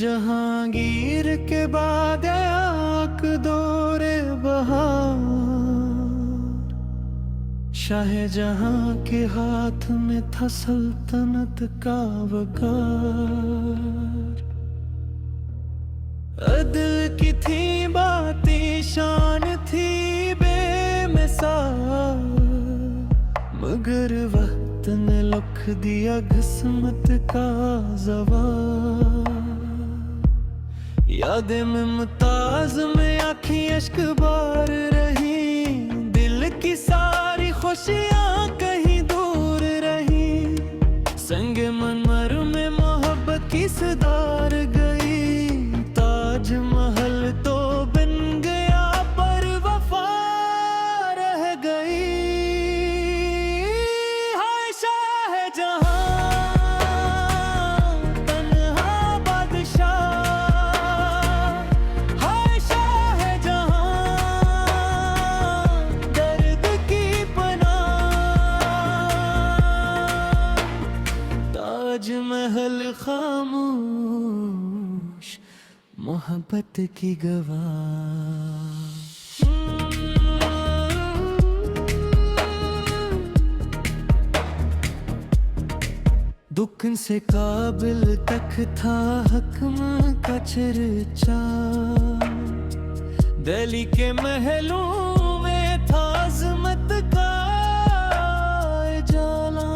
जहांगीर के बाद आक दौरे बहार, शाह जहां के हाथ में था सल्तनत का वकार। अदल की थी बातें, शान थी बेमिसाल, मगर वक्त ने लिख दिया किस्मत का ज़वाल। यादें मुमताज में आँखें अश्क बार रही, दिल की सारी खुशियाँ कहीं दूर रही। संग मनमर में मोहब्बत की सदार गई, ताज महल तो बन गया पर वफा रह गई। हाय शाह जहां तन्हा बादशाह, हाय शाह जहां दर्द की पनाह। ताज महल खामोश, मोहब्बत की गवाह। दुख से काबिल तक था हकम का चर्चा, दिल्ली के महलों में था अज़मत का जाला।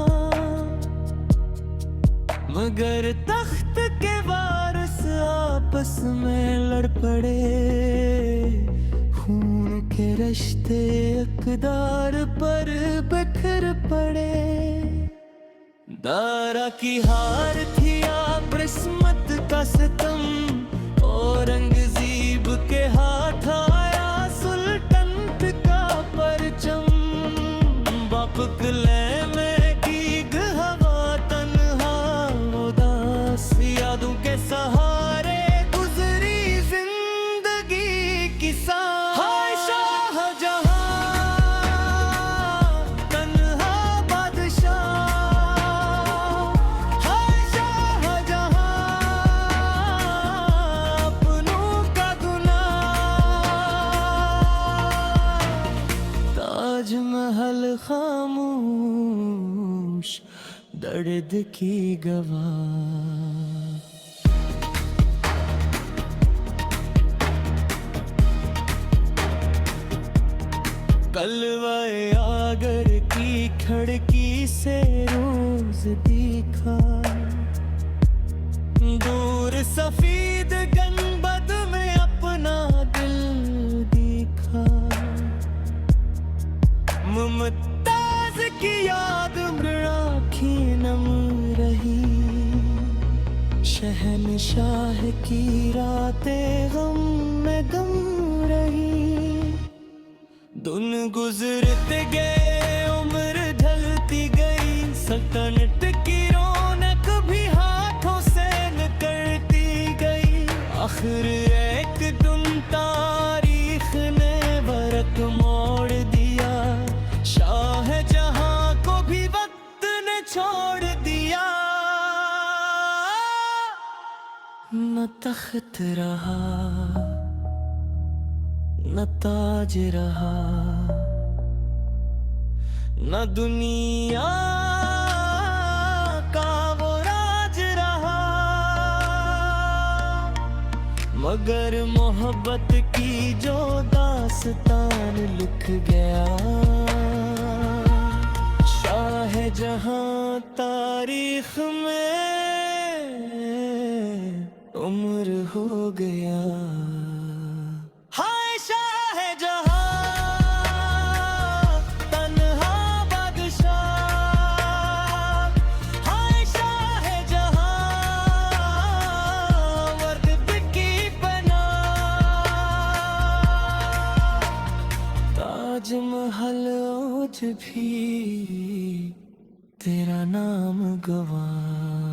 मगर तख्त के वारिस आपस में लड़ पड़े, खून के रिश्ते इक़्तिदार पर बिखर पड़े। दारा की हार थी आप किस्मत का सितम, औरंगज़ेब के हाथ आया सुल्तानत का परचम। बाप किले में की हवा तन्हा उदास, यादों के सहारे गुजरी जिंदगी की सांस। हाय शाह जहां तन्हा बादशाह, हाय शाह जहां अपनों का गुलाम। ताज महल खामोश, दर्द की गवाह। कलवाए आगर की खिड़की से रोज दिखा, दूर सफेद गंबद में अपना दिल दिखा। मुमताज की याद आँखें नम रही, शहनशाह की रातें गम में गम रही। दिन गुजरते गए, उम्र ढलती गई, सल्तनत की रौनक भी हाथों से निकलती गई। आखिर एक दिन तारीख ने वरक मोड़ दिया, शाह जहां को भी वक्त ने छोड़ दिया। न तख्त रहा, न ताज रहा, न दुनिया का वो राज रहा। मगर मोहब्बत की जो दास्तान लिख गया, शाह जहां तारीख में उम्र हो गया। हाय शाह जहां तन्हा बादशाह, हाय शाह जहां वर्द की पनाह। ताज महल आज भी तेरा नाम गवाह।